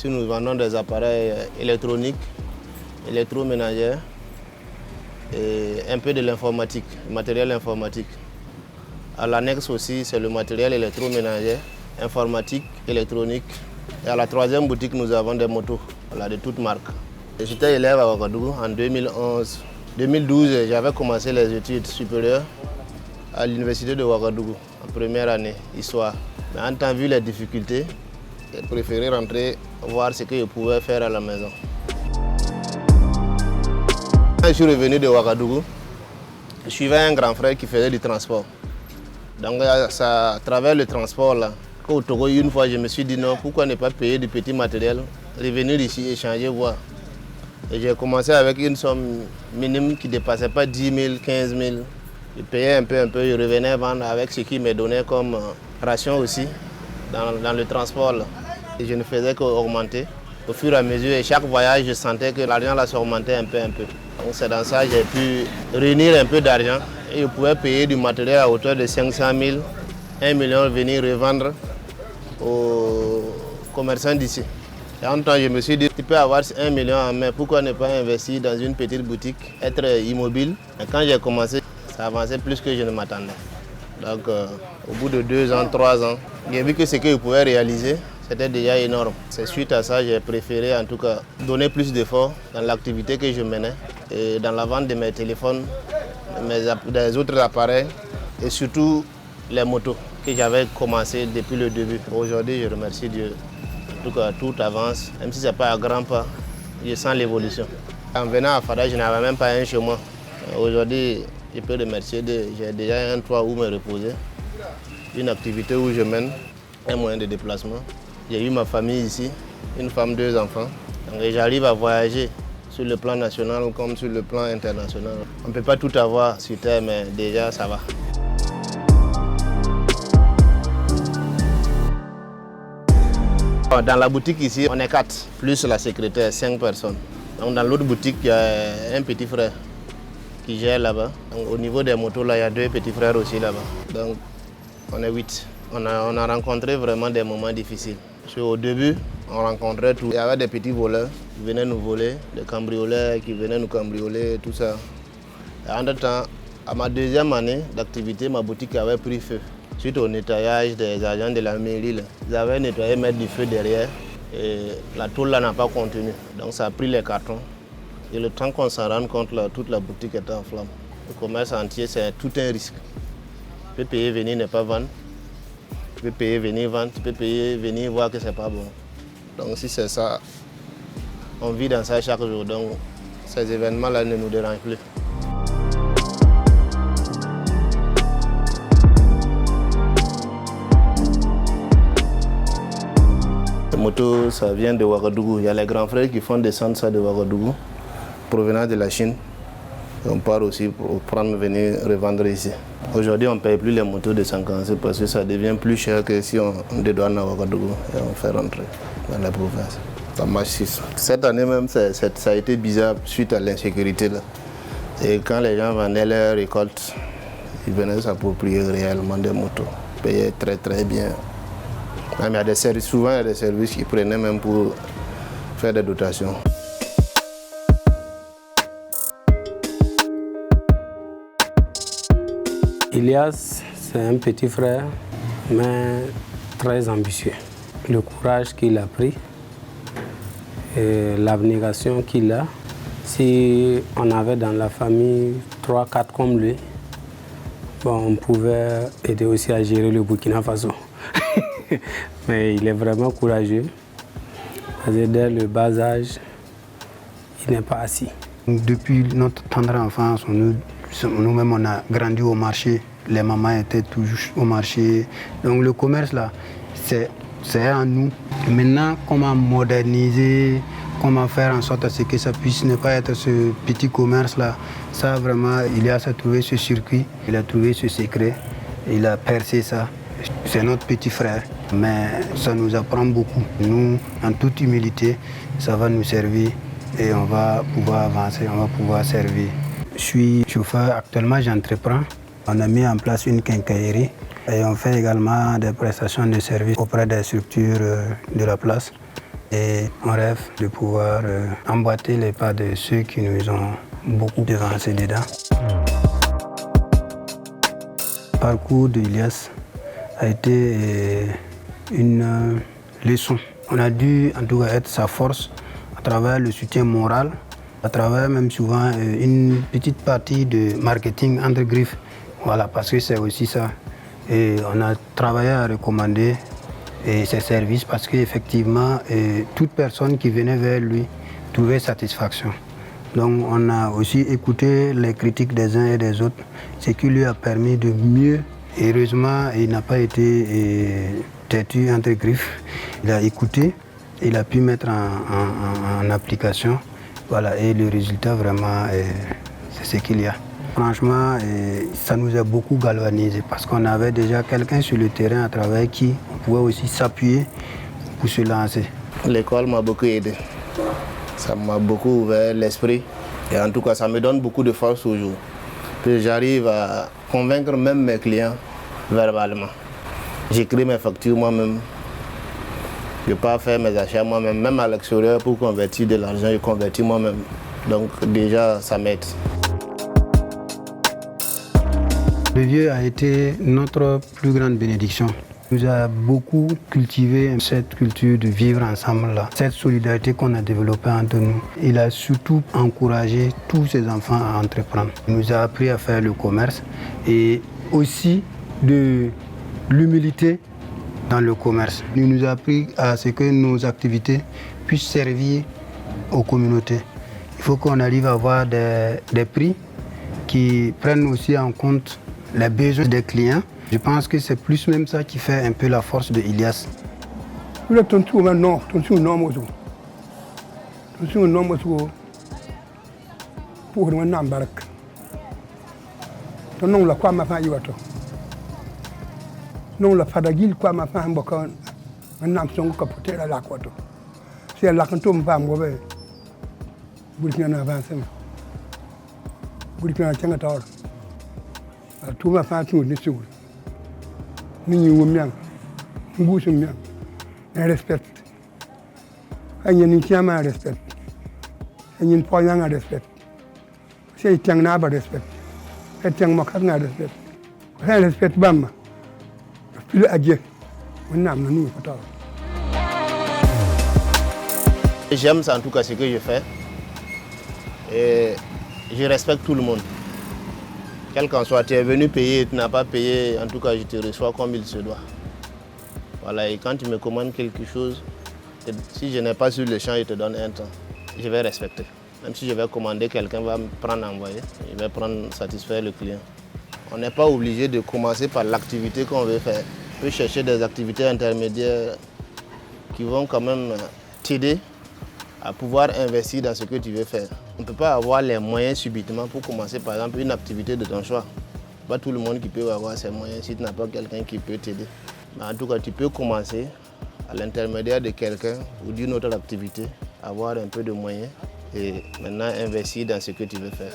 Ici, nous vendons des appareils électroniques, électroménagers et un peu de l'informatique, matériel informatique. À l'annexe aussi, c'est le matériel électroménager, informatique, électronique. Et à la troisième boutique, nous avons des motos, de toutes marques. J'étais élève à Ouagadougou en 2011. 2012, j'avais commencé les études supérieures à l'université de Ouagadougou, en première année, histoire. Mais en temps vu les difficultés, j'ai préféré rentrer, voir ce que je pouvais faire à la maison. Quand je suis revenu de Ouagadougou, je suivais un grand frère qui faisait du transport. Donc à travers le transport, là, au Togo, une fois, je me suis dit non, pourquoi ne pas payer du petit matériel, revenir ici, échanger, voir. Et j'ai commencé avec une somme minime qui ne dépassait pas 10 000, 15 000. Je payais un peu, je revenais vendre avec ce qui me donnait comme ration aussi dans le transport. Là. Et je ne faisais qu'augmenter. Au fur et à mesure, et chaque voyage, je sentais que l'argent s'augmentait un peu. Donc c'est dans ça que j'ai pu réunir un peu d'argent. Et je pouvais payer du matériel à hauteur de 500 000, 1 million, venir revendre aux commerçants d'ici. Et en même temps, je me suis dit, tu peux avoir 1 million en main, pourquoi ne pas investir dans une petite boutique, être immobile. Et quand j'ai commencé, ça avançait plus que je ne m'attendais. Donc au bout de 2 ans, 3 ans, j'ai vu que ce que je pouvais réaliser, c'était déjà énorme. C'est suite à ça que j'ai préféré en tout cas donner plus d'efforts dans l'activité que je menais et dans la vente de mes téléphones, des autres appareils et surtout les motos que j'avais commencé depuis le début. Aujourd'hui, je remercie Dieu. En tout cas, tout avance, même si ce n'est pas à grands pas, je sens l'évolution. En venant à Fada, je n'avais même pas un chez moi. Aujourd'hui, je peux remercier Dieu. J'ai déjà un toit où me reposer, une activité où je mène, un moyen de déplacement. J'ai eu ma famille ici, une femme, 2 enfants. Donc j'arrive à voyager sur le plan national comme sur le plan international. On ne peut pas tout avoir sur terre, mais déjà ça va. Dans la boutique ici, on est 4, plus la secrétaire, 5 personnes. Donc dans l'autre boutique, il y a un petit frère qui gère là-bas. Au niveau des motos, là, il y a 2 petits frères aussi là-bas. Donc on est 8. On a rencontré vraiment des moments difficiles. Parce qu'au début, on rencontrait tout. Il y avait des petits voleurs qui venaient nous voler, des cambrioleurs qui venaient nous cambrioler, tout ça. Et entre-temps, à ma 2e année d'activité, ma boutique avait pris feu. Suite au nettoyage des agents de la mairie, là, ils avaient nettoyé, mettre du feu derrière et la tôle n'a pas contenu. Donc ça a pris les cartons. Et le temps qu'on s'en rende compte, là, toute la boutique était en flammes. Le commerce entier, c'est tout un risque. Tu peux payer, venir, ne pas vendre. Tu peux payer, venir vendre. Tu peux payer, venir voir que c'est pas bon. Donc si c'est ça, on vit dans ça chaque jour. Donc ces événements-là ne nous dérangent plus. Moto, ça vient de Ouagadougou. Il y a les grands frères qui font descendre ça de Ouagadougou, provenant de la Chine. Et on part aussi pour venir revendre ici. Aujourd'hui, on ne paye plus les motos de 50 parce que ça devient plus cher que si on dédouane à Ouagadougou et on fait rentrer dans la province. Ça marche 6. Cette année même, ça a été bizarre suite à l'insécurité. Et quand les gens vendaient leurs récoltes, ils venaient s'approprier réellement des motos, payaient très très bien. Même il y a des services, souvent il y a des services qui prenaient même pour faire des dotations. Elias, c'est un petit frère, mais très ambitieux. Le courage qu'il a pris et l'abnégation qu'il a. Si on avait dans la famille 3-4 comme lui, bon, on pouvait aider aussi à gérer le Burkina Faso. Mais il est vraiment courageux. Parce que dès le bas âge, il n'est pas assis. Depuis notre tendre enfance, nous-mêmes on a grandi au marché. Les mamans étaient toujours au marché. Donc le commerce là, c'est en nous. Maintenant, comment moderniser, comment faire en sorte que ça puisse ne pas être ce petit commerce là. Ça vraiment, il a trouvé ce circuit, il a trouvé ce secret, il a percé ça. C'est notre petit frère, mais ça nous apprend beaucoup. Nous, en toute humilité, ça va nous servir et on va pouvoir avancer, on va pouvoir servir. Je suis chauffeur, actuellement j'entreprends. On a mis en place une quincaillerie et on fait également des prestations de services auprès des structures de la place. Et on rêve de pouvoir emboîter les pas de ceux qui nous ont beaucoup devancés dedans. Le parcours d'Ilias a été une leçon. On a dû en tout cas être sa force à travers le soutien moral, à travers même souvent une petite partie de marketing entre griffes. Voilà, parce que c'est aussi ça. Et on a travaillé à recommander ses services parce qu'effectivement, toute personne qui venait vers lui trouvait satisfaction. Donc on a aussi écouté les critiques des uns et des autres, ce qui lui a permis de mieux. Heureusement, il n'a pas été têtu entre griffes. Il a écouté, il a pu mettre en application. Voilà, et le résultat vraiment, c'est ce qu'il y a. Franchement, ça nous a beaucoup galvanisé parce qu'on avait déjà quelqu'un sur le terrain à travers qui on pouvait aussi s'appuyer pour se lancer. L'école m'a beaucoup aidé. Ça m'a beaucoup ouvert l'esprit. Et en tout cas, ça me donne beaucoup de force aujourd'hui. Puis j'arrive à convaincre même mes clients verbalement. J'écris mes factures moi-même. Je peux faire mes achats moi-même, même à l'extérieur pour convertir de l'argent, je convertis moi-même. Donc déjà, ça m'aide. Le vieux a été notre plus grande bénédiction. Il nous a beaucoup cultivé cette culture de vivre ensemble, là, cette solidarité qu'on a développée entre nous. Il a surtout encouragé tous ses enfants à entreprendre. Il nous a appris à faire le commerce et aussi de l'humilité dans le commerce. Il nous a appris à ce que nos activités puissent servir aux communautés. Il faut qu'on arrive à avoir des prix qui prennent aussi en compte les besoins des clients. Je pense que c'est plus même ça qui fait un peu la force de Ilias. Non la fadagil quoi ma femme bokon un nam son ko potera la kwato c'est la kanto mpa ngobe burkina na avance burkina tanga tawr tout ma fa tout ni sur ni ni wumyan ngusum yan un respect agnen ni tiama respect agnen poyan respect c'est tiang na ba respect et tiang mo khanga respect respect bamma. J'aime en tout cas ce que je fais et je respecte tout le monde. Quel qu'en soit, tu es venu payer, tu n'as pas payé, en tout cas je te reçois comme il se doit. Voilà, et quand tu me commandes quelque chose, si je n'ai pas sur le champ, je te donne un temps, je vais respecter. Même si je vais commander, quelqu'un va me prendre envoyer, je vais prendre satisfaire le client. On n'est pas obligé de commencer par l'activité qu'on veut faire. On peut chercher des activités intermédiaires qui vont quand même t'aider à pouvoir investir dans ce que tu veux faire. On ne peut pas avoir les moyens subitement pour commencer par exemple une activité de ton choix. Pas tout le monde qui peut avoir ces moyens si tu n'as pas quelqu'un qui peut t'aider. Mais en tout cas, tu peux commencer à l'intermédiaire de quelqu'un ou d'une autre activité, avoir un peu de moyens et maintenant investir dans ce que tu veux faire.